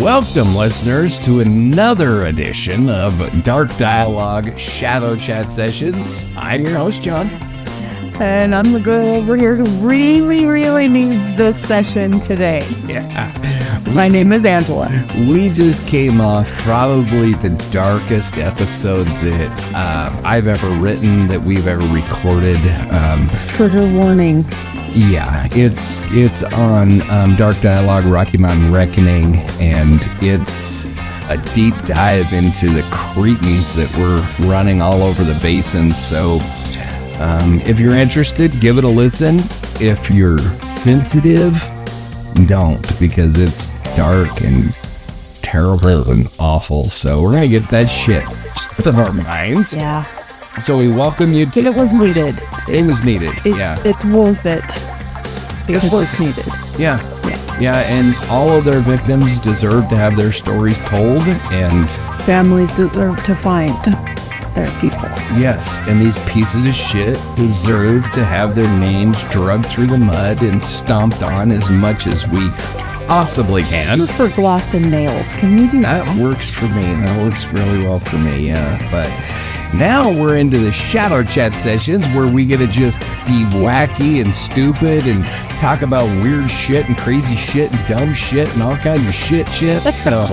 Welcome, listeners, to another edition of Dark Dialogue Shadow Chat Sessions. I'm your host, John. And I'm the girl over here who really needs this session today. Yeah. My name is Angela. We just came off probably the darkest episode that I've ever written, that we've ever recorded. Trigger warning. Yeah, it's on Dark Dialogue Rocky Mountain Reckoning, and it's a deep dive into the cretins that were running all over the basin. So if you're interested, give it a listen. If you're sensitive, don't, because it's dark and terrible and awful. So we're going to get that shit out of our minds. Yeah. So we welcome you to... It was needed. It was needed, yeah. It's worth it. Because it's needed. Yeah, and all of their victims deserve to have their stories told, and... families deserve to find their people. Yes, and these pieces of shit deserve to have their names dragged through the mud and stomped on as much as we possibly can. For glass and nails, can you do that? That works for me. That works really well for me, yeah. But now we're into the Shadow Chat Sessions, where we get to just be wacky and stupid and talk about weird shit and crazy shit and dumb shit and all kinds of shit. So...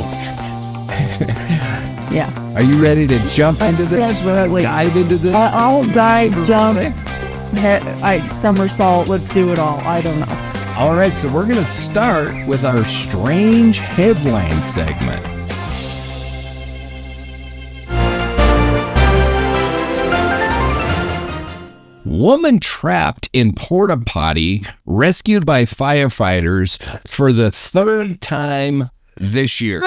yeah. Are you ready to jump into this? Dive into this? I'll dive, jump, somersault. Let's do it all. I don't know. All right, so we're going to start with our strange headline segment. Woman trapped in porta-potty, rescued by firefighters for the third time this year.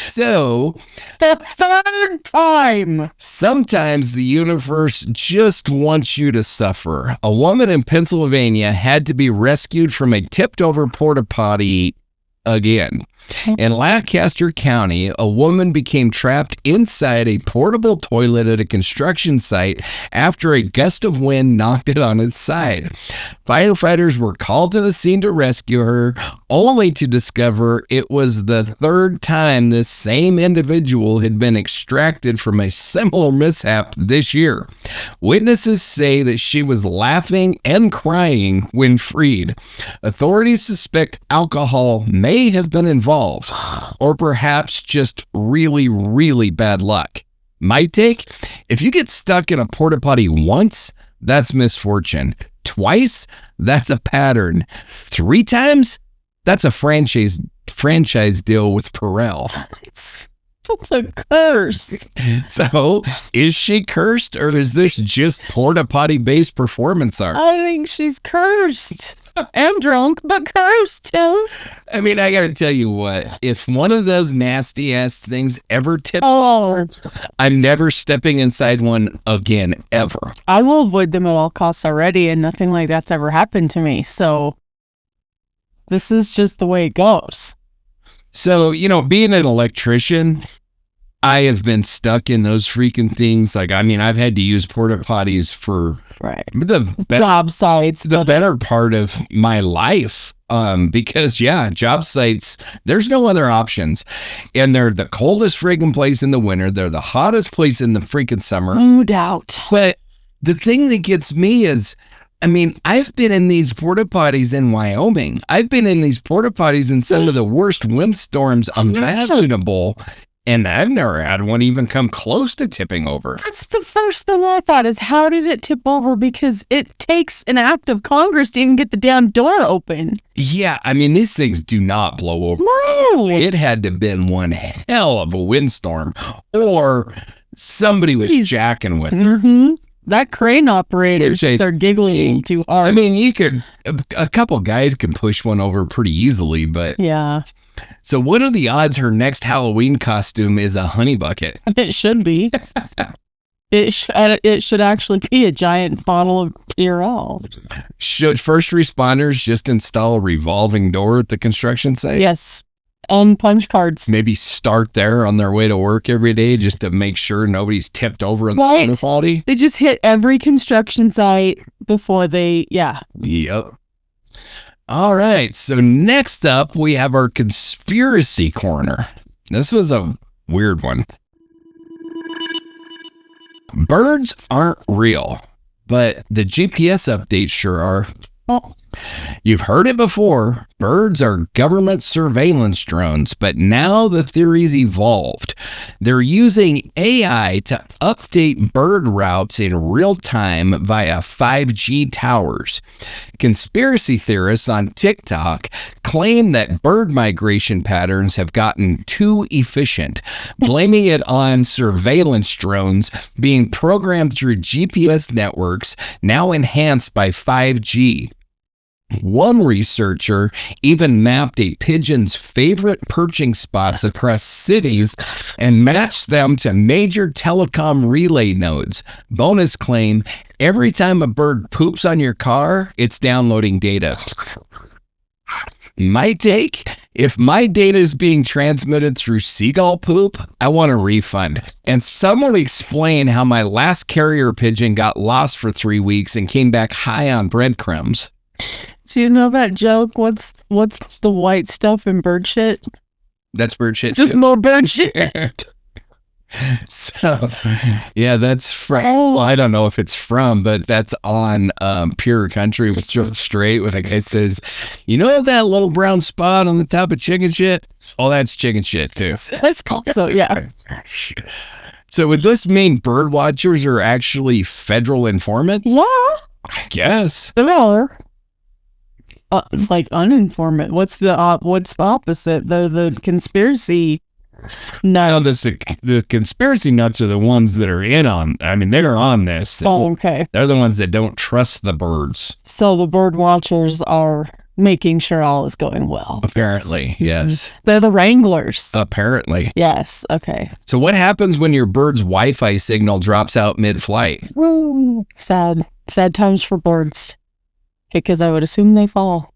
So, the third time! Sometimes the universe just wants you to suffer. A woman in Pennsylvania had to be rescued from a tipped-over porta-potty again. In Lancaster County, a woman became trapped inside a portable toilet at a construction site after a gust of wind knocked it on its side. Firefighters were called to the scene to rescue her, only to discover it was the third time this same individual had been extracted from a similar mishap this year. Witnesses say that she was laughing and crying when freed. Authorities suspect alcohol may have been involved, or perhaps just really bad luck. My take: if you get stuck in a porta-potty once, that's misfortune. Twice, that's a pattern. 3 times, that's a franchise deal with Perel. It's a curse. So, is she cursed, or is this just porta-potty based performance art? I think she's cursed. I'm drunk, but cursed too. I mean, I gotta tell you what, if one of those nasty ass things ever tipped, I'm never stepping inside one again, ever. I will avoid them at all costs already, and nothing like that's ever happened to me, so this is just the way it goes. So, being an electrician, I have been stuck in those freaking things. Like, I mean, I've had to use porta potties for job sites, the better part of my life. Because job sites, there's no other options. And they're the coldest freaking place in the winter. They're the hottest place in the freaking summer. No doubt. But the thing that gets me is, I mean, I've been in these porta potties in Wyoming. I've been in these porta potties in some of the worst windstorms imaginable. And I've never had one even come close to tipping over. That's the first thing I thought, is how did it tip over? Because it takes an act of Congress to even get the damn door open. Yeah, I mean, these things do not blow over. No! It had to have been one hell of a windstorm, or somebody was jacking with her. Mm-hmm. That crane operator, they're giggling too hard. I mean, a couple guys can push one over pretty easily, but... yeah. So what are the odds her next Halloween costume is a honey bucket? It should be. It should actually be a giant bottle of Purell. Should first responders just install a revolving door at the construction site? Yes. And punch cards. Maybe start there on their way to work every day just to make sure nobody's tipped over in the inequality. They just hit every construction site before they, Yep. All right. So next up, we have our conspiracy corner. This was a weird one. Birds aren't real, but the GPS updates sure are. Oh, You've heard it before. Birds are government surveillance drones, but now the theory's evolved. They're using AI to update bird routes in real time via 5G towers. Conspiracy theorists on TikTok claim that bird migration patterns have gotten too efficient, blaming it on surveillance drones being programmed through GPS networks now enhanced by 5G. One researcher even mapped a pigeon's favorite perching spots across cities and matched them to major telecom relay nodes. Bonus claim, every time a bird poops on your car, it's downloading data. My take, if my data is being transmitted through seagull poop, I want a refund. And someone explain how my last carrier pigeon got lost for 3 weeks and came back high on breadcrumbs. do you know that joke? What's the white stuff in bird shit? That's bird shit. Just too. more bird shit. So, yeah, that's from, well, I don't know if it's from, but that's on Pure Country with Joe Straight when a guy says, you know that little brown spot on the top of chicken shit? Oh, that's chicken shit too. That's cool. So yeah. So would this mean bird watchers are actually federal informants? Yeah. I guess. They are. Like uninformed. What's the opposite? The conspiracy nuts. No, the conspiracy nuts are the ones that are in on. I mean, they're on this. Oh, okay. They're the ones that don't trust the birds. So the bird watchers are making sure all is going well. Apparently, yes. They're the wranglers. Apparently. Yes. Okay. So what happens when your bird's Wi-Fi signal drops out mid-flight? Sad times for birds. Because I would assume they fall.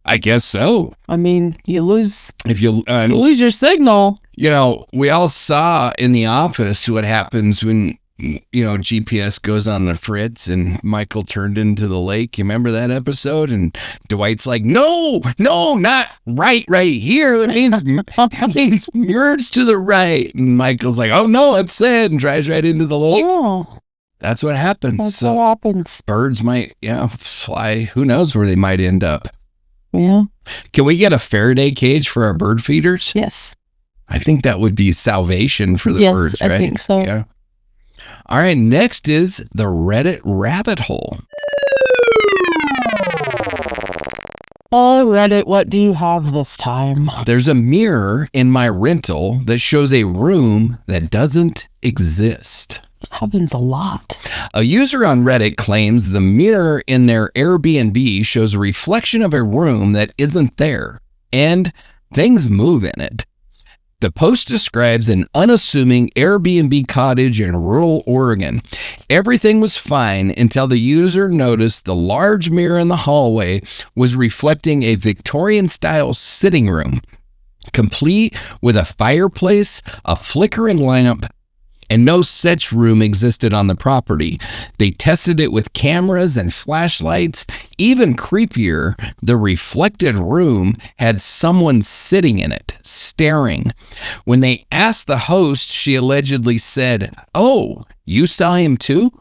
I guess so. I mean, you lose You lose your signal. You know, we all saw in The Office what happens when, GPS goes on the fritz and Michael turned into the lake. You remember that episode? And Dwight's like, no, not right here. It means merge to the right. And Michael's like, oh, no, it's it, and drives right into the lake. Oh, That's what happens. that's what happens. Birds might, fly. Who knows where they might end up. Yeah. Can we get a Faraday cage for our bird feeders? Yes. I think that would be salvation for the Yes, birds, right? I think so. Yeah. All right, next is the Reddit rabbit hole. Oh, Reddit, what do you have this time? There's a mirror in my rental that shows a room that doesn't exist. Happens a lot. A user on Reddit claims the mirror in their Airbnb shows a reflection of a room that isn't there, and things move in it. The post describes an unassuming Airbnb cottage in rural Oregon. Everything was fine until the user noticed the large mirror in the hallway was reflecting a Victorian-style sitting room, complete with a fireplace, a flickering lamp, and no such room existed on the property. They tested it with cameras and flashlights. Even creepier, the reflected room had someone sitting in it, staring. When they asked the host, she allegedly said, "Oh, you saw him too?"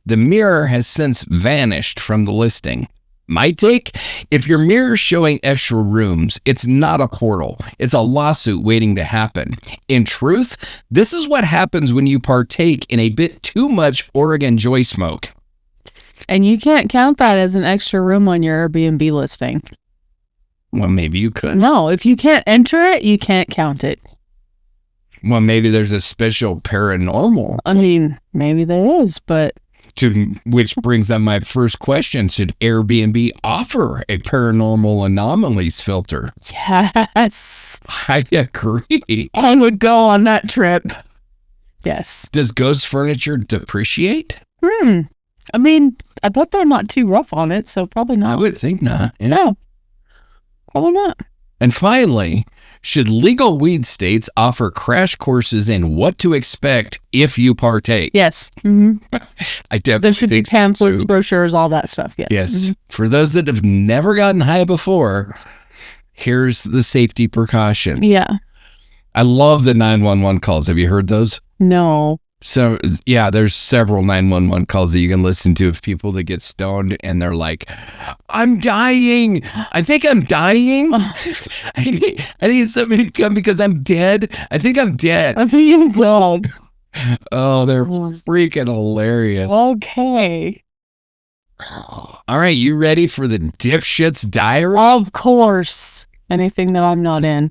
The mirror has since vanished from the listing. My take, if your mirror's showing extra rooms, it's not a portal. It's a lawsuit waiting to happen. In truth, this is what happens when you partake in a bit too much Oregon joy smoke. And you can't count that as an extra room on your Airbnb listing. Well, maybe you could. No, if you can't enter it, you can't count it. Well, maybe there's a special paranormal. I mean, maybe there is, but... Which brings up my first question. Should Airbnb offer a paranormal anomalies filter? Yes. I agree. I would go on that trip. Yes. Does ghost furniture depreciate? I mean, I bet they're not too rough on it, so probably not. I would think not. Yeah. No. Probably not. And finally, Should legal weed states offer crash courses in what to expect if you partake? Yes. Mm-hmm. I definitely There should be think so, pamphlets, too. brochures, all that stuff. Yes. Yes. Mhm. For those that have never gotten high before, here's the safety precautions. Yeah. I love the 911 calls. Have you heard those? No. So, yeah, there's several 911 calls that you can listen to of people that get stoned and they're like, I'm dying. I think I'm dying. I need somebody to come because I'm dead. I think I'm dead. I'm being dead. Oh, they're freaking hilarious. Okay. All right, you ready for the dipshit's diary? Of course. Anything that I'm not in.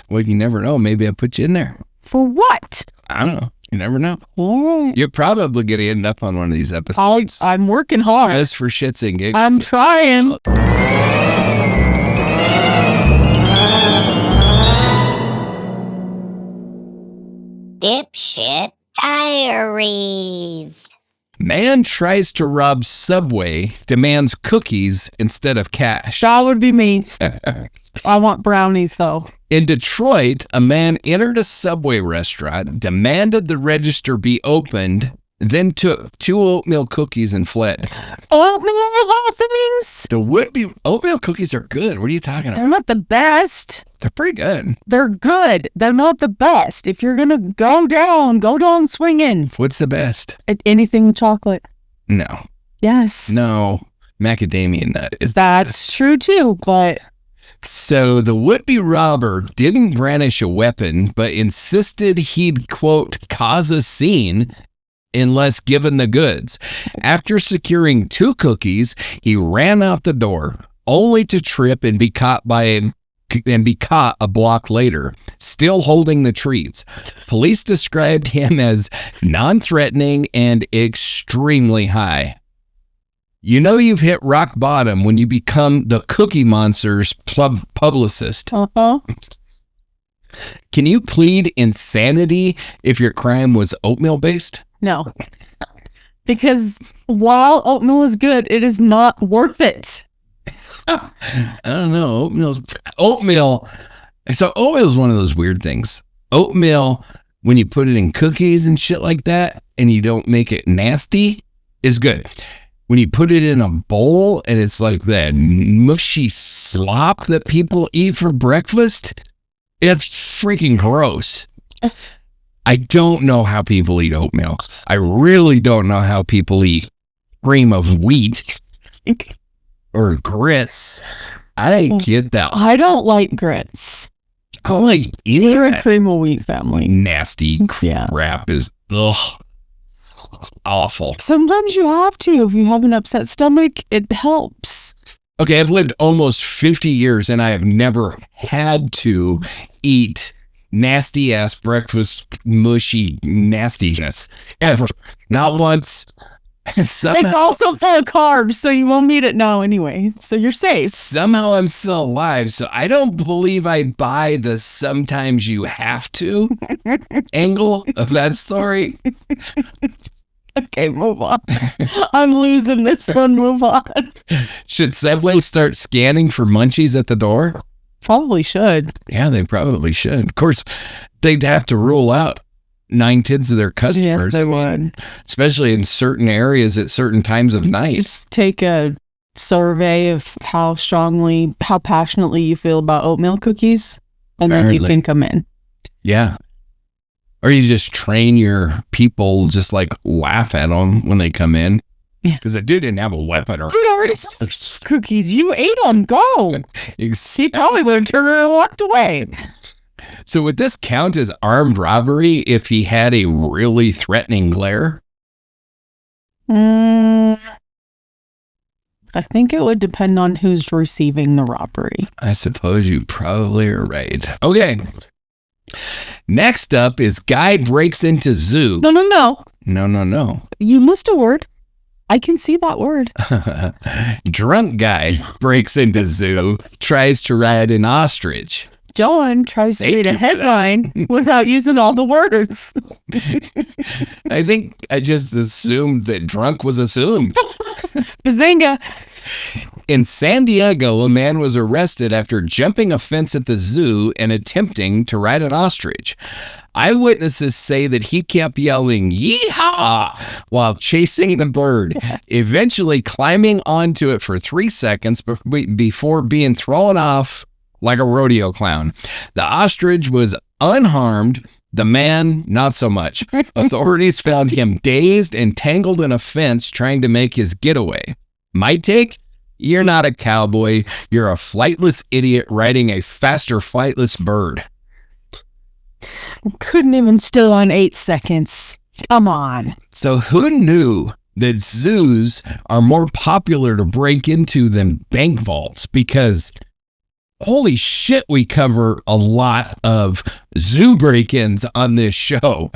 Well, you never know. Maybe I put you in there. For what? I don't know. You never know. All right. You're probably going to end up on one of these episodes. I'm working hard. Just for shits and giggles. I'm trying. Dipshit Diaries. Man tries to rob Subway, demands cookies instead of cash. That would be me. I want brownies, though. In Detroit, a man entered a Subway restaurant, demanded the register be opened, then took 2 oatmeal cookies and fled. Oatmeal things? The would-be oatmeal cookies are good. What are you talking about? They're not the best. They're pretty good. They're good. They're not the best. If you're going to go down swinging. What's the best? Anything with chocolate. No. Yes. No. Macadamia nut is That's true, too, but... So the would-be robber didn't brandish a weapon, but insisted he'd, quote, cause a scene unless given the goods. After securing 2 cookies, he ran out the door, only to trip and be caught a block later, still holding the treats. Police described him as non-threatening and extremely high. You know you've hit rock bottom when you become the Cookie Monster's publicist. Uh-huh. Can you plead insanity if your crime was oatmeal-based? No. Because while oatmeal is good, it is not worth it. I don't know. Oatmeal. So oatmeal is one of those weird things. Oatmeal, when you put it in cookies and shit like that, and you don't make it nasty, is good. When you put it in a bowl and it's like that mushy slop that people eat for breakfast, it's freaking gross. I don't know how people eat oatmeal. I really don't know how people eat cream of wheat or grits. I don't get that. I don't like grits. I don't like any We're of a that cream of wheat family. nasty Yeah. crap is it's awful. Sometimes you have to. If you have an upset stomach, it helps. Okay, I've lived almost 50 years and I have never had to eat nasty ass breakfast mushy nastiness ever. Not once. It's also full of carbs, so you won't need it now anyway. So you're safe. Somehow I'm still alive, so I don't believe I buy the sometimes you have to angle of that story. Okay, move on. I'm losing this one. Move on. Should Subway start scanning for munchies at the door? Probably should. Yeah, they probably should. Of course, they'd have to rule out 9/10 of their customers. Yes, they would. Especially in certain areas at certain times of night. Just take a survey of how passionately you feel about oatmeal cookies, and then you can come in. Yeah. Or you just train your people, just like laugh at them when they come in. Yeah. Because the dude didn't have a weapon or Dude already said cookies. You ate them. Go. He probably would have turned around and walked away. So would this count as armed robbery if he had a really threatening glare? I think it would depend on who's receiving the robbery. I suppose you probably are right. Okay. Next up is guy breaks into zoo. No. No. You missed a word. I can see that word. Drunk guy breaks into zoo, tries to ride an ostrich. John tries to read a headline without using all the words. I think I just assumed that drunk was assumed. Bazinga. In San Diego, a man was arrested after jumping a fence at the zoo and attempting to ride an ostrich. Eyewitnesses say that he kept yelling, "Yeehaw!" while chasing the bird, eventually climbing onto it for 3 seconds before being thrown off like a rodeo clown. The ostrich was unharmed. The man, not so much. Authorities found him dazed and tangled in a fence trying to make his getaway. My take? You're not a cowboy. You're a flightless idiot riding a faster flightless bird. Couldn't even still on 8 seconds. Come on. So who knew that zoos are more popular to break into than bank vaults? Because holy shit, we cover a lot of zoo break-ins on this show.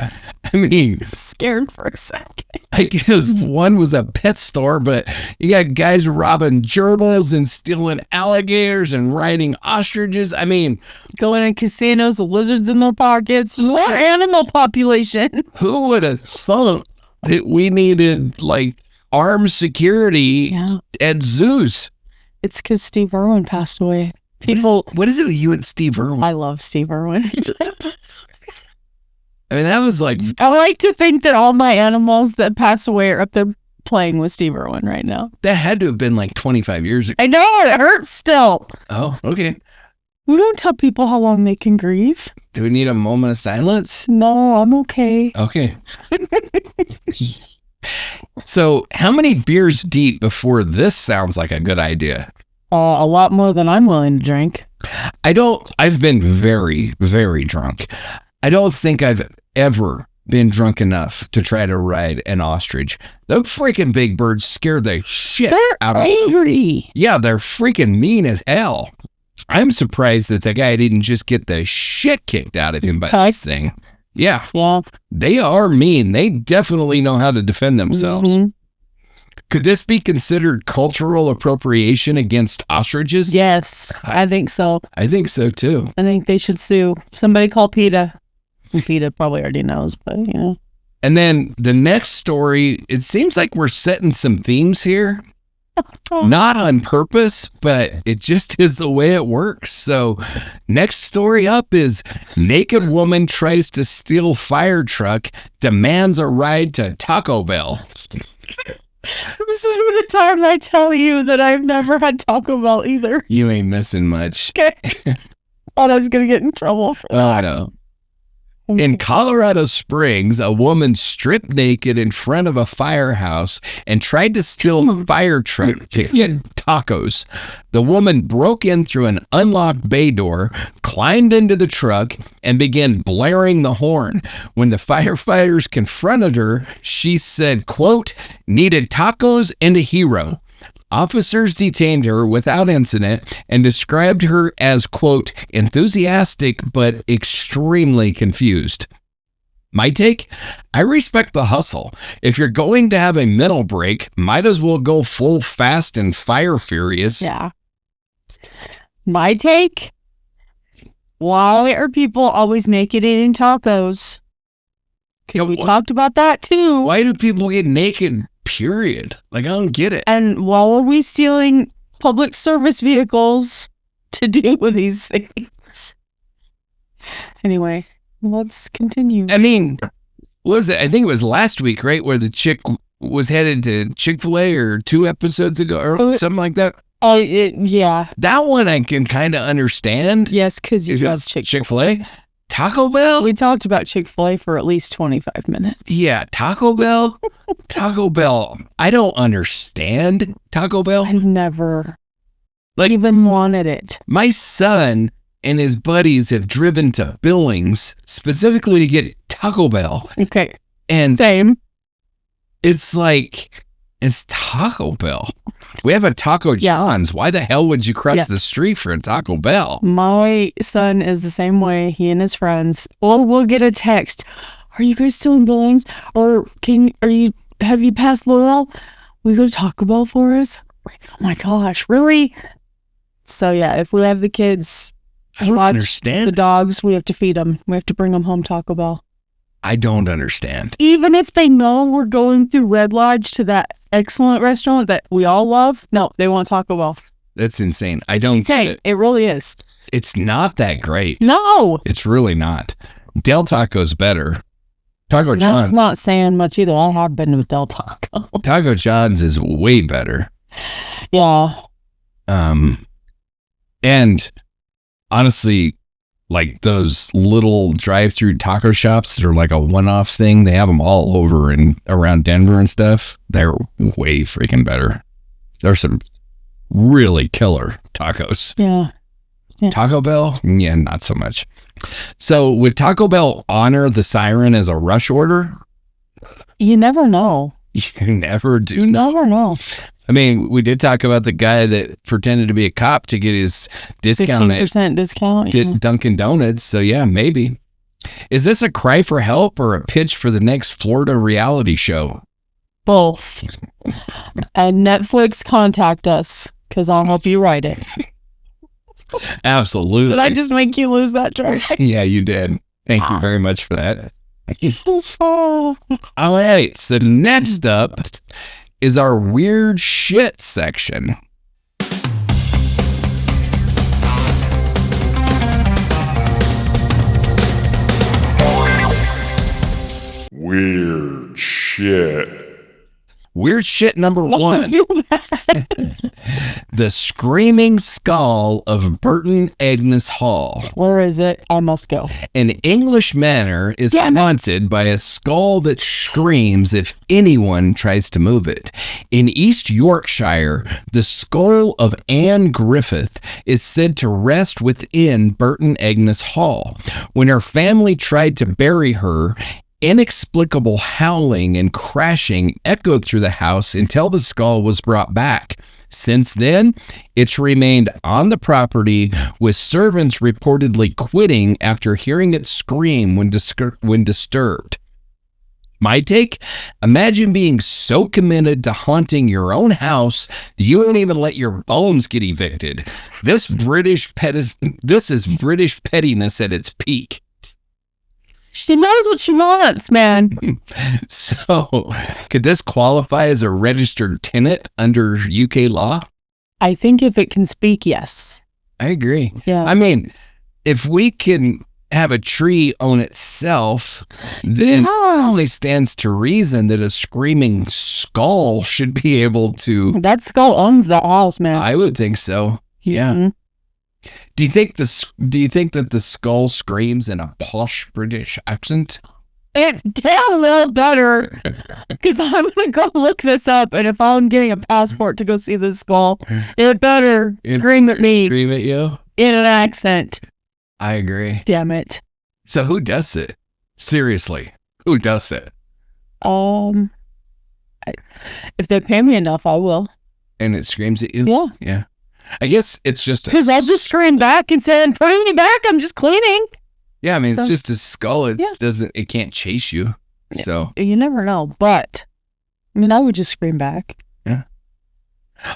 I mean, Scared for a second. I guess one was a pet store, but you got guys robbing gerbils and stealing alligators and riding ostriches. I mean, Going in casinos with lizards in their pockets. More animal population. who would have thought that we needed like armed security Yeah. at zoos? It's because Steve Irwin passed away. People, What is it with you and Steve Irwin? I love Steve Irwin. I mean, that was like, I like to think that all my animals that pass away are up there playing with Steve Irwin right now. that had to have been like 25 years ago. I know, it hurts still. Oh, okay. We don't tell people how long they can grieve. Do we need a moment of silence? No, I'm okay. Okay. So, how many beers deep before this sounds like a good idea? A lot more than I'm willing to drink. I've been very, very drunk. I don't think I've ever been drunk enough to try to ride an ostrich. Those freaking big birds scare the shit They're out of angry. Yeah, they're freaking mean as hell. I'm surprised that the guy didn't just get the shit kicked out of him by this thing. Yeah, Yeah. they are mean. They definitely know how to defend themselves. Mhm. Could this be considered cultural appropriation against ostriches? Yes, I think so. I think so too. I think they should sue. Somebody call PETA. PETA probably already knows, but you know. And then the next story, it seems like we're setting some themes here. Not on purpose, but it just is the way it works. So next story up is naked woman tries to steal fire truck, demands a ride to Taco Bell. This is the time I tell you that I've never had Taco Bell either. You ain't missing much. Okay. Thought I was going to get in trouble for that. I know. In Colorado Springs, a woman stripped naked in front of a firehouse and tried to steal a fire truck to get tacos. The woman broke in through an unlocked bay door, climbed into the truck, and began blaring the horn. When the firefighters confronted her, she said, quote, "Needed tacos and a hero." Officers detained her without incident and described her as, quote, "enthusiastic but extremely confused." My take? I respect the hustle. If you're going to have a mental break, might as well go full fast and fire furious. Yeah. My take? Why are people always naked eating tacos? Yeah, We talked about that too. Why do people get naked? Period. Like, I don't get it. And why are we stealing public service vehicles to deal with these things? Anyway, let's continue. I mean, what was it? I think it was last week, right? Where the chick was headed to Chick-fil-A or 2 episodes ago or something like that. Yeah. That one I can kind of understand. Yes, because you love Chick-fil-A. Taco Bell? We talked about Chick-fil-A for at least 25 minutes. Yeah, Taco Bell? Taco Bell. I don't understand Taco Bell. I never Like, even wanted it. my son and his buddies have driven to Billings specifically to get Taco Bell. Okay. And Same. it's like, it's Taco Bell. We have a Taco John's. Why the hell would you cross the street for a Taco Bell? My son is the same way. He and his friends. Or we'll get a text. Are you guys still in Billings? Or have you passed Laurel? We go to Taco Bell for us? Like, oh my gosh, really? So yeah, if we have the kids, I don't watch understand. the dogs, we have to feed them. We have to bring them home Taco Bell. I don't understand. Even if they know we're going through Red Lodge to that excellent restaurant that we all love, no, they want Taco Bell. That's insane. I don't get it. It really is. It's not that great. No. It's really not. Del Taco's better. Taco That's John's. not saying much either. I have been with Del Taco. Taco John's is way better. Yeah. And honestly, like those little drive-through taco shops that are like a one-off thing, they have them all over and around Denver and stuff. They're way freaking better. There's some really killer tacos. Yeah. Taco Bell? Yeah, not so much. So would Taco Bell honor the siren as a rush order? You never know. You never do. You never know. I mean, we did talk about the guy that pretended to be a cop to get his discount at 15% discount. Yeah. Dunkin' Donuts. So yeah, maybe. Is this a cry for help or a pitch for the next Florida reality show? Both. And Netflix, contact us because I'll help you write it. Absolutely. Did I just make you lose that track? Yeah, you did. Thank you very much for that. All right. So next up is our weird shit section. Weird shit. Weird shit number one. The Screaming Skull of Burton Agnes Hall. Where is it? I must go. An English manor is haunted by a skull that screams if anyone tries to move it. In East Yorkshire, the skull of Anne Griffith is said to rest within Burton Agnes Hall. When her family tried to bury her, inexplicable howling and crashing echoed through the house until the skull was brought back. Since then, it's remained on the property, with servants reportedly quitting after hearing it scream when disturbed. My take? Imagine being so committed to haunting your own house that you won't even let your bones get evicted. This is British pettiness at its peak. She knows what she wants, man. So, could this qualify as a registered tenant under UK law? I think if it can speak, yes. I agree. Yeah. I mean, if we can have a tree own itself, then it only stands to reason that a screaming skull should be able to... That skull owns the house, man. I would think so. Yeah. Mm-hmm. Do you think that the skull screams in a posh British accent? It's a little better, because I'm gonna go look this up, and if I'm getting a passport to go see this skull, it better scream at me. Scream at you in an accent. I agree. Damn it. So who does it? Seriously, who does it? If they pay me enough, I will. And it screams at you? Yeah. Yeah. I guess it's just because I'll just scream back and say, "Put me back. I'm just cleaning." Yeah, I mean, it's just a skull. It can't chase you. So you never know. But I mean, I would just scream back. Yeah.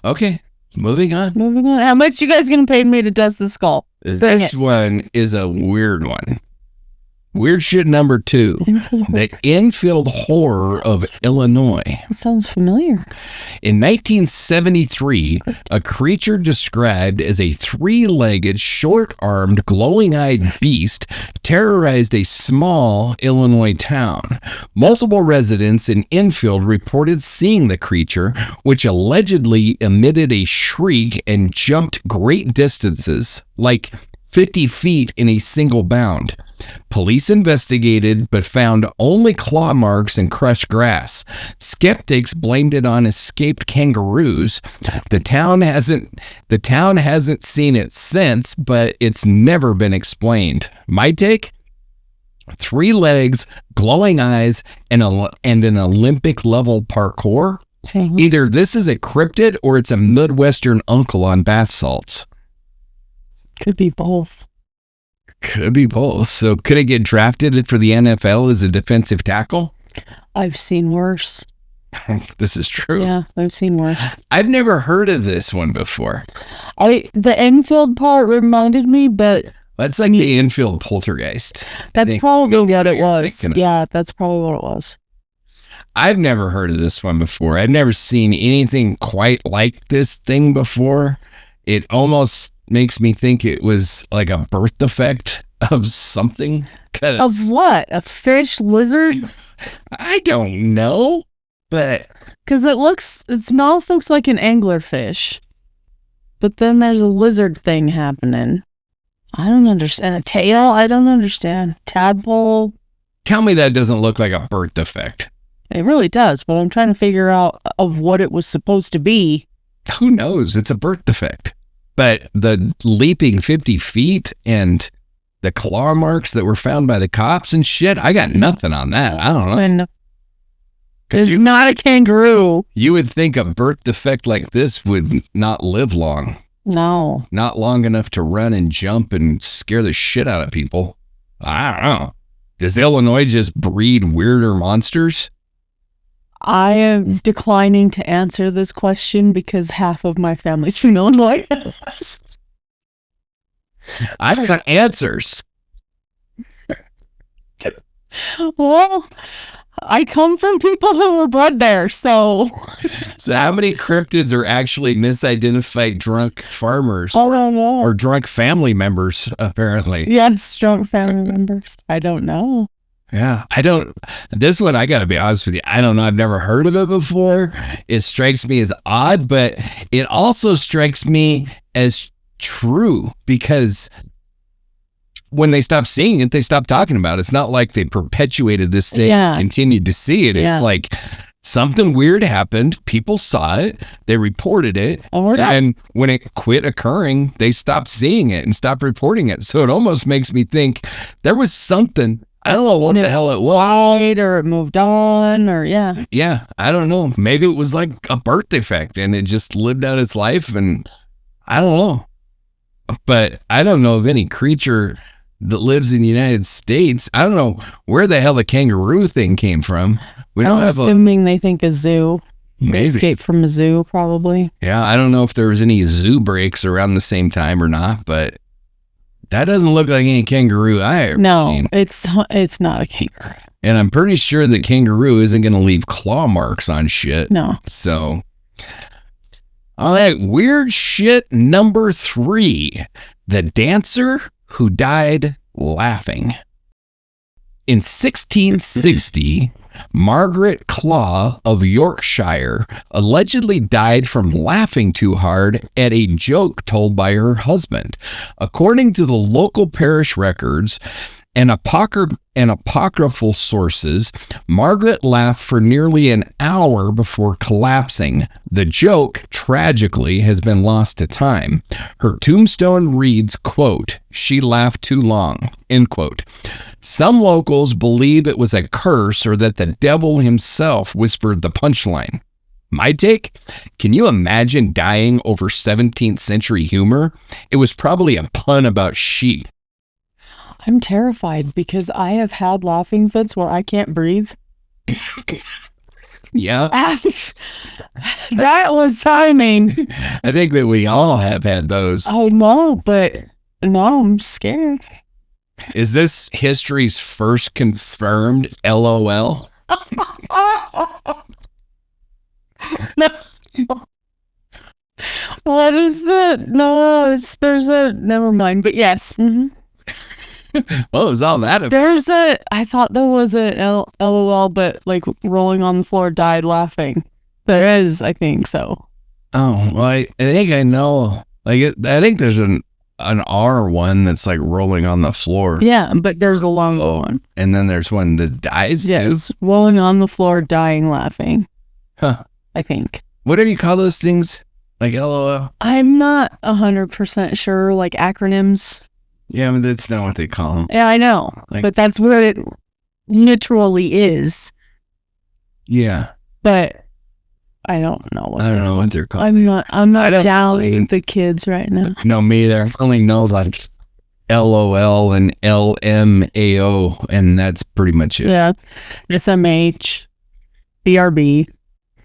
Okay. Moving on. How much you guys gonna pay me to dust the skull? This one is a weird one. Weird shit number 2. The Enfield Horror of Illinois. That sounds familiar. In 1973, a creature described as a 3-legged, short-armed, glowing-eyed beast terrorized a small Illinois town. Multiple residents in Enfield reported seeing the creature, which allegedly emitted a shriek and jumped great distances, like 50 feet in a single bound. Police investigated, but found only claw marks and crushed grass. Skeptics blamed it on escaped kangaroos. The town hasn't seen it since, but it's never been explained. My take? 3 legs, glowing eyes, and an Olympic-level parkour. Either this is a cryptid or it's a Midwestern uncle on bath salts. Could be both. Could be both. So could it get drafted for the NFL as a defensive tackle? I've seen worse. This is true. Yeah, I've seen worse. I've never heard of this one before. The Enfield part reminded me, but That's like the infield poltergeist. That's probably what it was. Yeah, that's probably what it was. I've never heard of this one before. I've never seen anything quite like this thing before. It almost makes me think it was like a birth defect of something. Of what? A fish, lizard? I don't know, but because its mouth looks like an anglerfish, but then there's a lizard thing happening. I don't understand. A tail? I don't understand. Tadpole? Tell me that doesn't look like a birth defect. It really does, but I'm trying to figure out of what it was supposed to be. Who knows? It's a birth defect. But the leaping 50 feet and the claw marks that were found by the cops and shit, I got nothing on that. I don't know. It's not a kangaroo. You would think a birth defect like this would not live long. No. Not long enough to run and jump and scare the shit out of people. I don't know. Does Illinois just breed weirder monsters? I am declining to answer this question because half of my family's from Illinois. I've got answers. Well, I come from people who were bred there, so... So how many cryptids are actually misidentified drunk farmers? I don't know. Or drunk family members, apparently. Yes, drunk family members. I don't know. Yeah, this one, I gotta be honest with you, I don't know, I've never heard of it before. It strikes me as odd, but it also strikes me as true, because when they stopped seeing it, they stopped talking about it. It's not like they perpetuated this thing and continued to see it. It's like something weird happened, people saw it, they reported it, and when it quit occurring, they stopped seeing it and stopped reporting it. So it almost makes me think there was something, I don't know what the hell it was. Or it moved on, or Yeah, I don't know. Maybe it was like a birth defect and it just lived out its life, and I don't know. But I don't know of any creature that lives in the United States. I don't know where the hell the kangaroo thing came from. I'm assuming they think a zoo. Maybe. Escape from a zoo, probably. Yeah, I don't know if there was any zoo breaks around the same time or not, but that doesn't look like any kangaroo I ever seen. It's not a kangaroo. And I'm pretty sure the kangaroo isn't going to leave claw marks on shit. No. So, all right, weird shit number 3. The dancer who died laughing. In 1660, Margaret Claw of Yorkshire allegedly died from laughing too hard at a joke told by her husband. According to the local parish records and apocryphal sources, Margaret laughed for nearly an hour before collapsing. The joke, tragically, has been lost to time. Her tombstone reads, quote, "She laughed too long," end quote. Some locals believe it was a curse or that the devil himself whispered the punchline. My take? Can you imagine dying over 17th century humor? It was probably a pun about sheep. I'm terrified because I have had laughing fits where I can't breathe. Yeah. That was timing. I think that we all have had those. Oh, no, but no, I'm scared. Is this history's first confirmed LOL? No. What is that? No, never mind, but yes. Mm-hmm. What was all that about? I thought there was a LOL, but like rolling on the floor, died laughing. There is, I think so. Oh, well, I think I know. Like, I think there's an R one that's like rolling on the floor. Yeah, but there's a long one. And then there's one that dies too. Rolling on the floor, dying laughing. Huh. I think. What do you call those things? Like LOL? I'm not 100% sure, like acronyms. Yeah, but that's not what they call them. Yeah, I know. But that's what it literally is. Yeah. But I don't know what they're called. I'm not doubting the kids right now. No, me either. I only know like LOL and LMAO, and that's pretty much it. Yeah. SMH, BRB.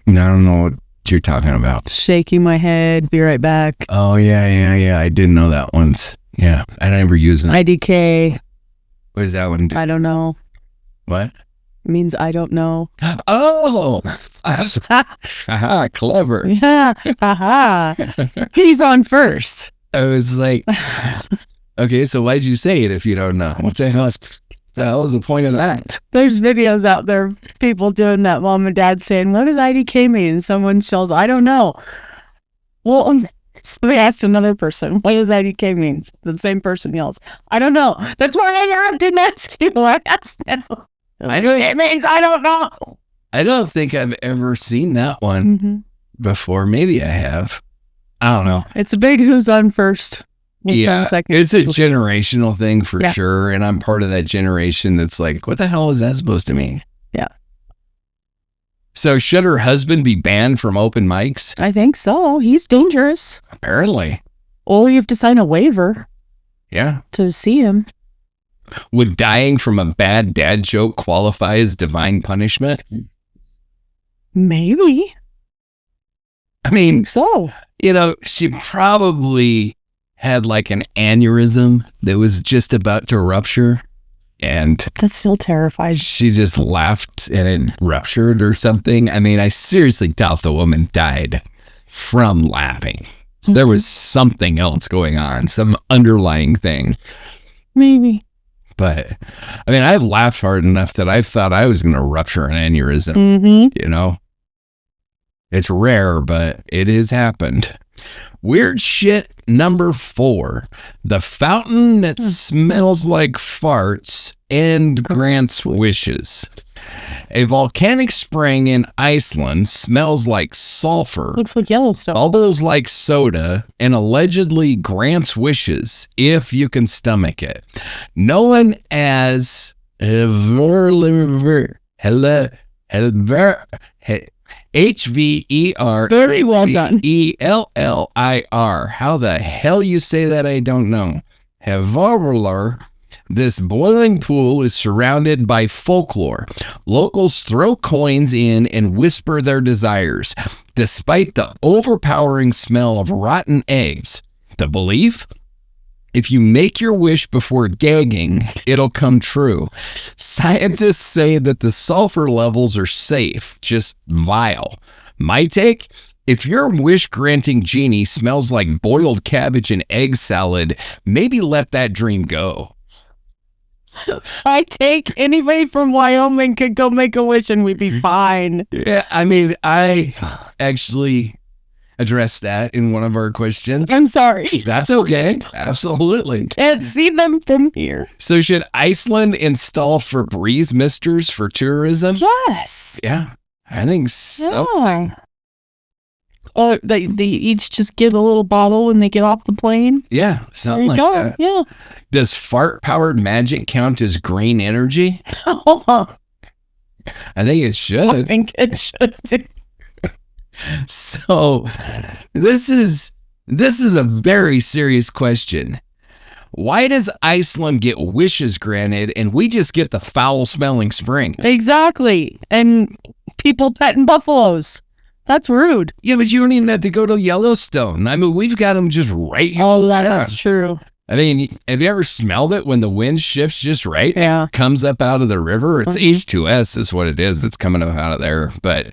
I don't know what you're talking about. Shaking my head, be right back. Oh, yeah. I didn't know that one's. Yeah, I never use it. IDK. What does that one do? I don't know. What? It means I don't know. Oh, haha, clever. Yeah. Haha. He's on first. I was like, okay, so why'd you say it if you don't know? What the hell is the point of that? There's videos out there, people doing that, mom and dad saying, what does IDK mean? And someone yells, I don't know. Well, we asked another person, what does IDK mean? The same person yells, I don't know. That's why I didn't ask you. I asked them. I know it means I don't know. I don't think I've ever seen that one before. Maybe I have. I don't know. It's a big who's on first. Yeah, it's a generational thing for sure. And I'm part of that generation that's like, what the hell is that supposed to mean? Yeah. So should her husband be banned from open mics? I think so. He's dangerous. Apparently. Or you have to sign a waiver. Yeah. To see him. Would dying from a bad dad joke qualify as divine punishment? Maybe. I mean, so. You know, she probably had like an aneurysm that was just about to rupture. And that still terrifies. She just laughed and it ruptured or something. I mean, I seriously doubt the woman died from laughing. There was something else going on, some underlying thing. Maybe. But, I mean, I've laughed hard enough that I thought I was going to rupture an aneurysm. You know? It's rare, but it has happened. Weird shit number 4. The fountain that smells like farts and grants wishes. A volcanic spring in Iceland smells like sulfur. Looks like Yellowstone. Bubbles like soda and allegedly grants wishes if you can stomach it. Known as HVER. Very well done. ELLIR. How the hell you say that, I don't know. Hevarlar. This boiling pool is surrounded by folklore. Locals throw coins in and whisper their desires, despite the overpowering smell of rotten eggs. The belief? If you make your wish before gagging, it'll come true. Scientists say that the sulfur levels are safe, just vile. My take? If your wish-granting genie smells like boiled cabbage and egg salad, maybe let that dream go. I take anybody from Wyoming could go make a wish and we'd be fine. Yeah, I mean, I actually addressed that in one of our questions. I'm sorry. That's okay. Absolutely. Can't see them from here. So should Iceland install Febreze misters for tourism? Yes. Yeah, I think so. Yeah. Or they each just get a little bottle when they get off the plane. Yeah, something like that. Yeah. Does fart-powered magic count as green energy? I think it should. I think it should too. So, this is a very serious question. Why does Iceland get wishes granted and we just get the foul-smelling springs? Exactly. And people petting buffaloes. That's rude. Yeah, but you don't even have to go to Yellowstone. I mean, we've got them just right here. Oh, that's true. I mean, have you ever smelled it when the wind shifts just right? Yeah. Comes up out of the river. It's H2S is what it is that's coming up out of there. But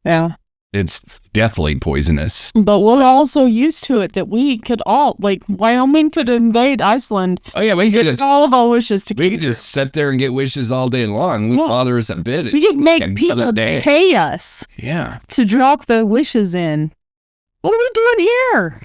yeah, it's deathly poisonous. But we're also used to it that we could all, like, Wyoming could invade Iceland. Oh, yeah, we could just, all of our wishes we could just sit there and get wishes all day long. We bother us a bit. We could make people pay us to drop the wishes in. What are we doing here?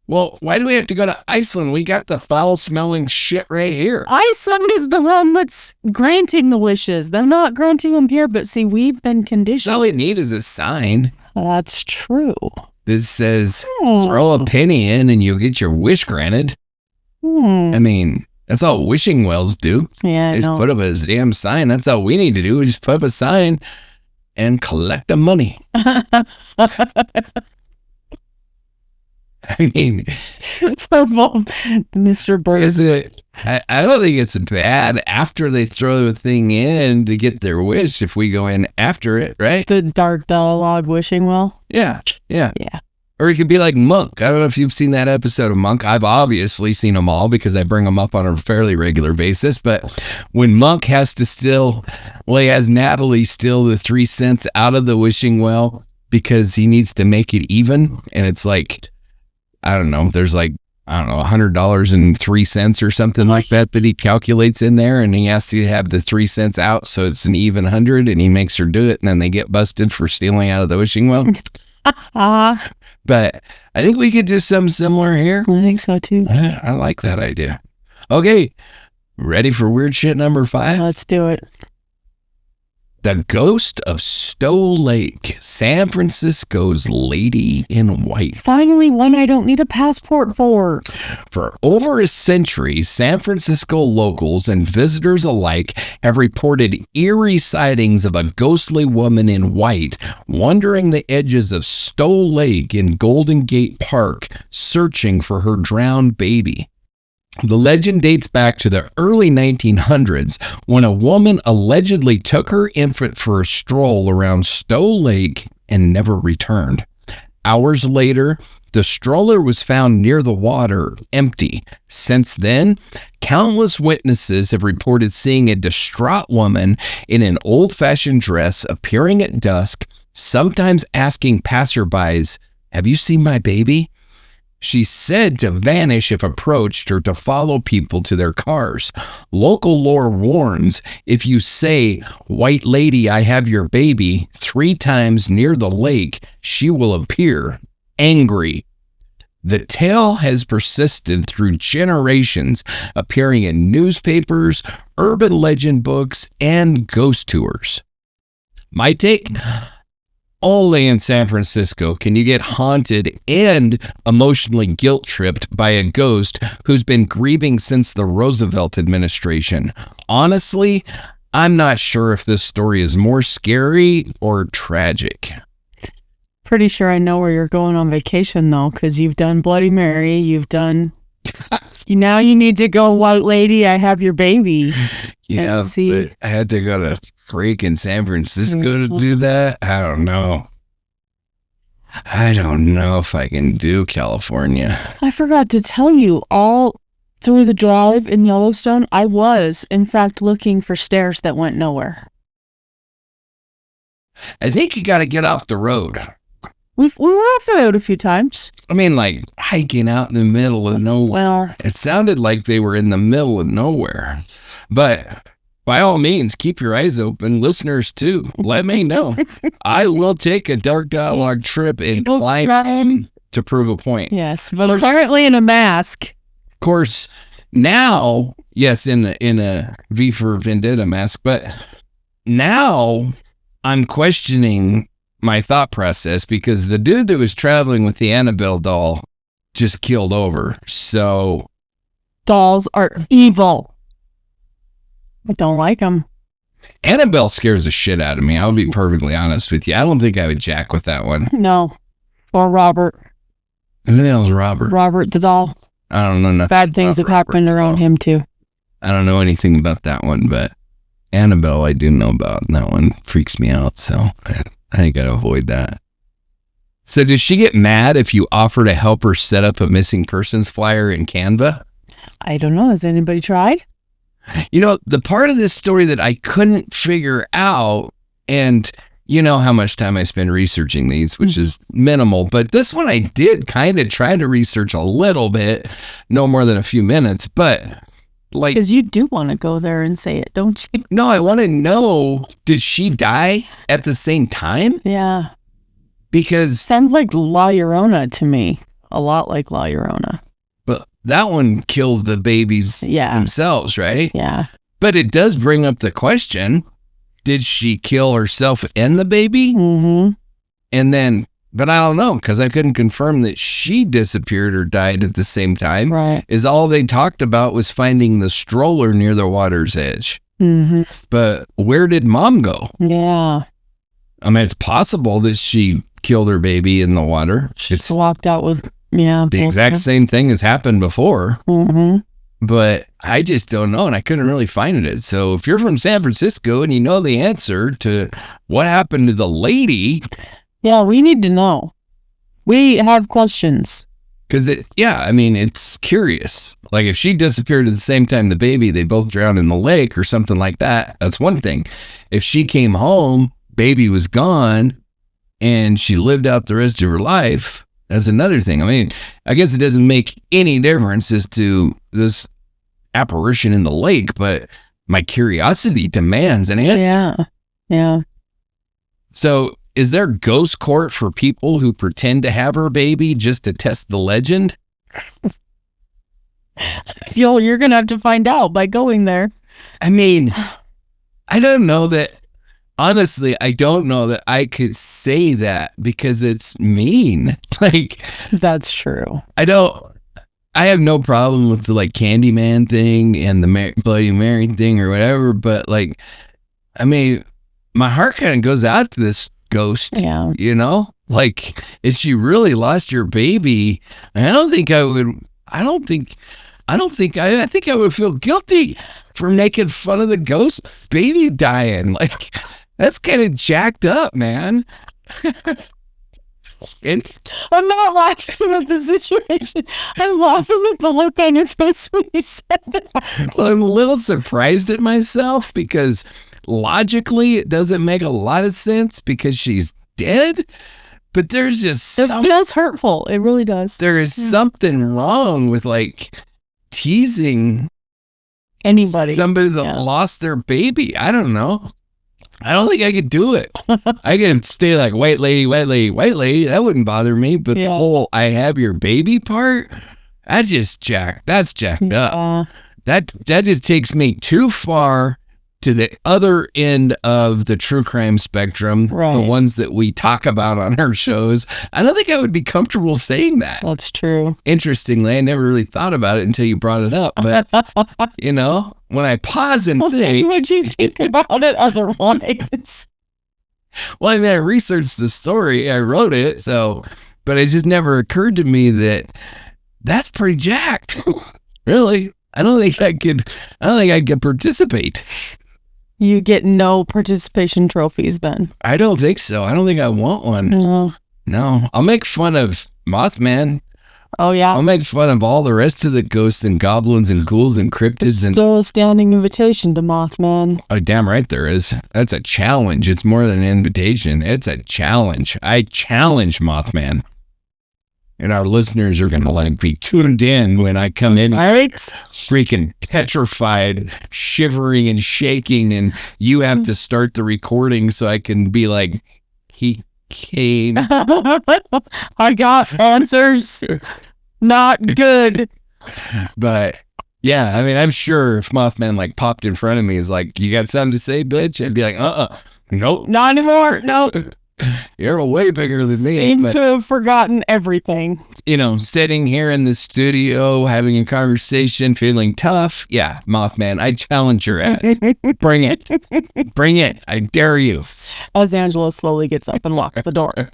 Well, why do we have to go to Iceland? We got the foul-smelling shit right here. Iceland is the one that's granting the wishes. They're not granting them here, but see, we've been conditioned. All we need is a sign. That's true. This says, throw a penny in and you'll get your wish granted. I mean, that's all wishing wells do. Yeah, just put up a damn sign. That's all we need to do. We just put up a sign and collect the money. I mean, For both Mr. Bird. is it? I don't think it's bad after they throw the thing in to get their wish if we go in after it, right? The dark dialogue wishing well. Yeah. Yeah. Or it could be like Monk. I don't know if you've seen that episode of Monk. I've obviously seen them all because I bring them up on a fairly regular basis. But when Monk has Natalie steal the 3 cents out of the wishing well because he needs to make it even. And it's like, I don't know, there's like, I don't know, $100.03 or something like that he calculates in there. And he has to have the 3 cents out. So it's an even 100 and he makes her do it. And then they get busted for stealing out of the wishing well. But I think we could do something similar here. I think so too. I like that idea. Okay, ready for weird shit number 5? Let's do it. The ghost of Stow Lake, San Francisco's lady in white. Finally, one I don't need a passport for. For over a century, San Francisco locals and visitors alike have reported eerie sightings of a ghostly woman in white wandering the edges of Stow Lake in Golden Gate Park, searching for her drowned baby. The legend dates back to the early 1900s when a woman allegedly took her infant for a stroll around Stow Lake and never returned. Hours later, the stroller was found near the water, empty. Since then, countless witnesses have reported seeing a distraught woman in an old-fashioned dress appearing at dusk, sometimes asking passerbys, "Have you seen my baby?" She's said to vanish if approached or to follow people to their cars. Local lore warns if you say, "White lady, I have your baby," 3 times near the lake, she will appear, angry. The tale has persisted through generations, appearing in newspapers, urban legend books, and ghost tours. My take? Only in San Francisco can you get haunted and emotionally guilt-tripped by a ghost who's been grieving since the Roosevelt administration. Honestly, I'm not sure if this story is more scary or tragic. Pretty sure I know where you're going on vacation, though, because you've done Bloody Mary, you've done... Now you need to go, "White lady, I have your baby." Yeah, but I had to go to freaking San Francisco to do that. I don't know if I can do California. I forgot to tell you, all through the drive in Yellowstone, I was, in fact, looking for stairs that went nowhere. I think you got to get off the road. We were off the road a few times. I mean, like hiking out in the middle of nowhere. Well, it sounded like they were in the middle of nowhere. But by all means, keep your eyes open. Listeners, too. Let me know. I will take a dark dialogue trip and climb to prove a point. Yes, but apparently in a mask. Of course, now, yes, in a V for Vendetta mask. But now I'm questioning my thought process because the dude that was traveling with the Annabelle doll just killed over. So dolls are evil. I don't like them. Annabelle scares the shit out of me. I'll be perfectly honest with you. I don't think I would jack with that one. No. Or Robert. Who the hell's Robert? Robert the doll. I don't know nothing. Bad things have happened around him too. I don't know anything about that one, but Annabelle I do know about, and that one freaks me out, so I gotta avoid that. So does she get mad if you offer to help her set up a missing persons flyer in Canva? I don't know. Has anybody tried? You know, the part of this story that I couldn't figure out, and you know how much time I spend researching these, which is minimal, but this one I did kind of try to research a little bit, no more than a few minutes, but like... Because you do want to go there and say it, don't you? No, I want to know, did she die at the same time? Yeah. Because... Sounds like La Llorona to me. A lot like La Llorona. But that one kills the babies themselves, right? Yeah. But it does bring up the question, did she kill herself and the baby? Mm-hmm. And then, but I don't know, because I couldn't confirm that she disappeared or died at the same time. Right. Is all they talked about was finding the stroller near the water's edge. Mm-hmm. But where did mom go? Yeah. I mean, it's possible that she killed her baby in the water. She walked out with Yeah. The exact same thing has happened before. Mm-hmm. But I just don't know, and I couldn't really find it. So if you're from San Francisco and you know the answer to what happened to the lady, yeah, we need to know. We have questions. Because it's curious. Like if she disappeared at the same time the baby, they both drowned in the lake or something like that. That's one thing. If she came home, baby was gone, and she lived out the rest of her life, that's another thing. I mean, I guess it doesn't make any difference as to this apparition in the lake, but my curiosity demands an answer. Yeah. Yeah. So is there ghost court for people who pretend to have her baby just to test the legend? You're going to have to find out by going there. I mean, I don't know that. Honestly, I don't know that I could say that because it's mean. Like, that's true. I have no problem with the like Candyman thing and the Bloody Mary thing or whatever, but like, I mean, my heart kind of goes out to this ghost. Yeah. You know, like if she really lost your baby, I think I would feel guilty for making fun of the ghost baby dying. Like, that's kind of jacked up, man. I'm not laughing at the situation. I'm laughing at the look on your face when you said that. Well, I'm a little surprised at myself because logically it doesn't make a lot of sense because she's dead. But there's just it feels hurtful. It really does. There is something wrong with like teasing somebody that lost their baby. I don't know. I don't think I could do it. I could stay like white lady. That wouldn't bother me. But the whole I have your baby part, that's jacked up. That just takes me too far to the other end of the true crime spectrum, right. The ones that we talk about on our shows. I don't think I would be comfortable saying that. That's true. Interestingly, I never really thought about it until you brought it up. But, you know, when I pause and think... What do you think about it otherwise? Well, I mean, I researched the story. I wrote it, but it just never occurred to me that that's pretty jacked. Really. I don't think I could participate. You get no participation trophies then? I don't think so. I don't think I want one. No. I'll make fun of Mothman. Oh, yeah? I'll make fun of all the rest of the ghosts and goblins and ghouls and cryptids. There's still a standing invitation to Mothman. Oh, damn right there is. That's a challenge. It's more than an invitation. It's a challenge. I challenge Mothman. And our listeners are going to be tuned in when I come in, right? Freaking petrified, shivering and shaking, and you have to start the recording so I can be like, he came. I got answers. Not good. But yeah, I mean, I'm sure if Mothman popped in front of me, is like, you got something to say, bitch? I'd be like, nope, not anymore. Nope. You're way bigger than me. Seem to have forgotten everything. You know, sitting here in the studio, having a conversation, feeling tough. Yeah, Mothman, I challenge your ass. Bring it. Bring it. I dare you. As Angela slowly gets up and locks the door.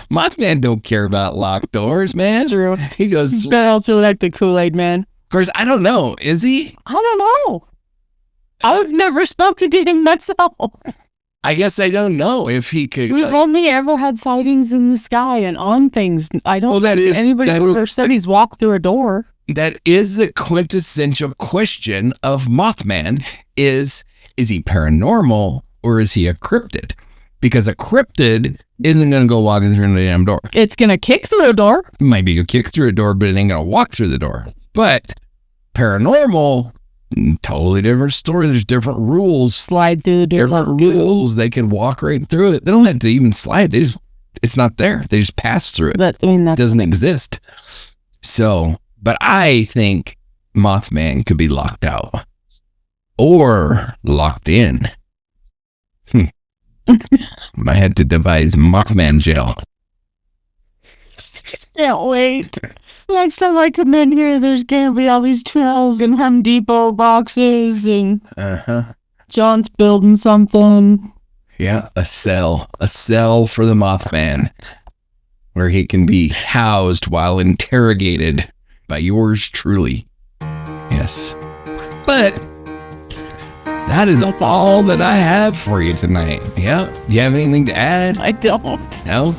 Mothman don't care about locked doors, man. True. He goes... He's also like the Kool-Aid man. Of course, I don't know. Is he? I don't know. I've never spoken to him myself. I guess I don't know if he could. We've only ever had sightings in the sky and on things. I don't think anybody ever said he's walked through a door. That is the quintessential question of Mothman is he paranormal or is he a cryptid? Because a cryptid isn't going to go walking through the damn door. It's going to kick through a door. Maybe you kick through a door, but it ain't going to walk through the door. But paranormal... totally different story. There's different rules. Slide through the door. Different rules. They can walk right through it. They don't have to even slide. It's not there. They just pass through it. But, that doesn't exist. So, but I think Mothman could be locked out or locked in. I had to devise Mothman jail. Can't wait. Next time I come in here, there's going to be all these trails and Home Depot boxes and John's building something. Yeah, a cell for the Mothman. where he can be housed while interrogated by yours truly. Yes. But that is all that I have for you tonight. Yeah. Do you have anything to add? I don't. No?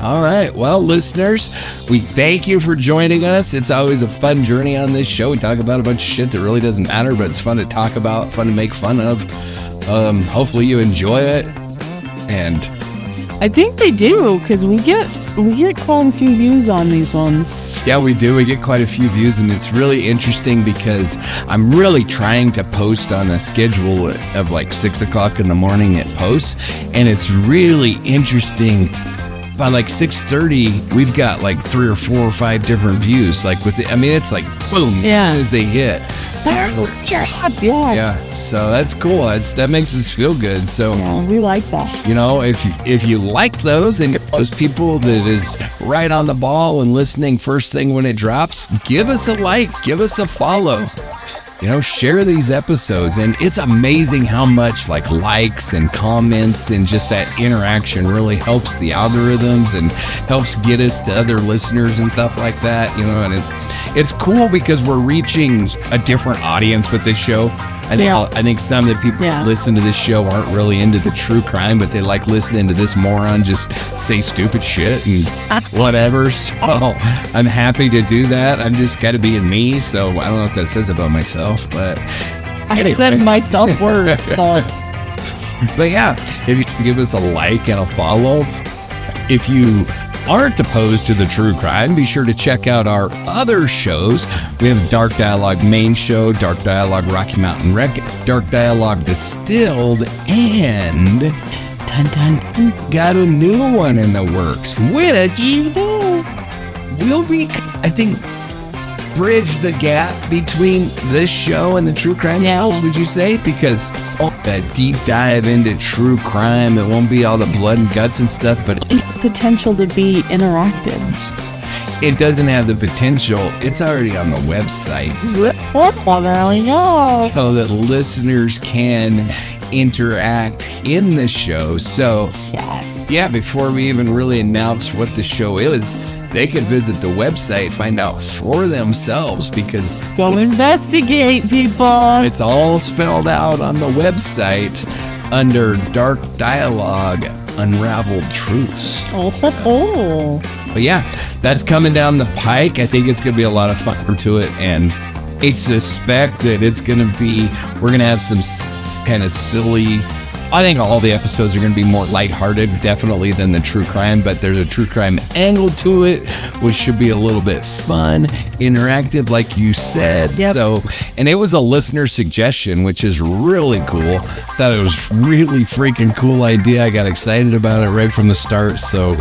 All right. Well, listeners, we thank you for joining us. It's always a fun journey on this show. We talk about a bunch of shit that really doesn't matter, but it's fun to talk about, fun to make fun of. Hopefully you enjoy it. And I think they do, because we get quite a few views on these ones. yeah, we do. We get quite a few views, and it's really interesting because I'm really trying to post on a schedule of like 6 o'clock in the morning it posts, and it's really interesting. By like 6:30, we've got like 3 or 4 or 5 different views. Like it's like boom, Yeah. as soon as they hit. Yeah, so that's cool. That makes us feel good. So Yeah, we like that. you know, if you like those and those people that is right on the ball and listening first thing when it drops, give us a like, give us a follow. You know, share these episodes, and it's amazing how much like likes and comments and just that interaction really helps the algorithms and helps get us to other listeners and stuff like that. You know, and it's cool because we're reaching a different audience with this show. I think some of the people that listen to this show aren't really into the true crime, but they like listening to this moron just say stupid shit and whatever. So I'm happy to do that. I'm just got to be in me. So I don't know what that says about myself, but I said myself words. But yeah, if you can give us a like and a follow, if you aren't opposed to the true crime, be sure to check out our other shows. We have Dark Dialogue Main Show, Dark Dialogue Rocky Mountain Wreck, Dark Dialogue Distilled, and got a new one in the works, which will be, I think, bridge the gap between this show and the true crime shows, would you say? Because that deep dive into true crime, it won't be all the blood and guts and stuff, but Potential to be interactive. it doesn't have the potential. It's already on the website Well, there we go. so that listeners can interact in the show. So Yes. yeah, before we even really announce what the show is, they could visit the website, find out for themselves, because Go investigate, people. it's all spelled out on the website under Dark Dialogue Unraveled Truths. Oh. But yeah, that's coming down the pike. I think it's going to be a lot of fun to it, and I suspect that we're going to have some kind of silly, I think all the episodes are going to be more lighthearted, definitely, than the true crime, but there's a true crime angle to it, which should be a little bit fun, interactive, like you said. Yep. So, and it was a listener suggestion, which is really cool. Thought it was really freaking cool idea. I got excited about it right from the start. So,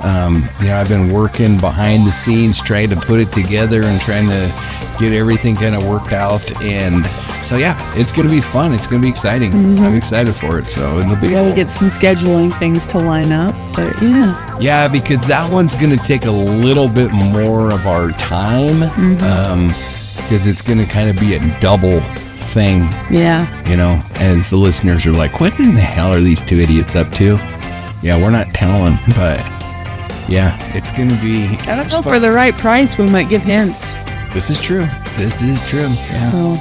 I've been working behind the scenes, trying to put it together and trying to get everything kind of worked out. And so, yeah, it's going to be fun. It's going to be exciting. Mm-hmm. I'm excited for it. So it'll be We cool. get some scheduling things to line up, but yeah. Yeah, because that one's going to take a little bit more of our time, because it's going to kind of be a double thing, Yeah. as the listeners are like, what in the hell are these two idiots up to? Yeah, we're not telling, but yeah, it's going to be... I don't know, for the right price, we might give hints. This is true. Yeah.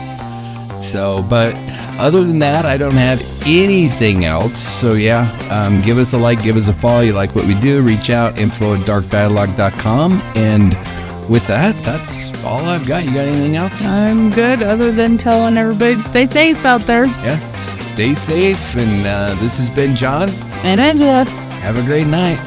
So, But other than that, I don't have anything else. So yeah, give us a like, give us a follow. You like what we do, reach out, info@darkdialogue.com. And with that, that's all I've got. You got anything else? I'm good, other than telling everybody to stay safe out there. Yeah. Stay safe. And this has been John. And Angela. Have a great night.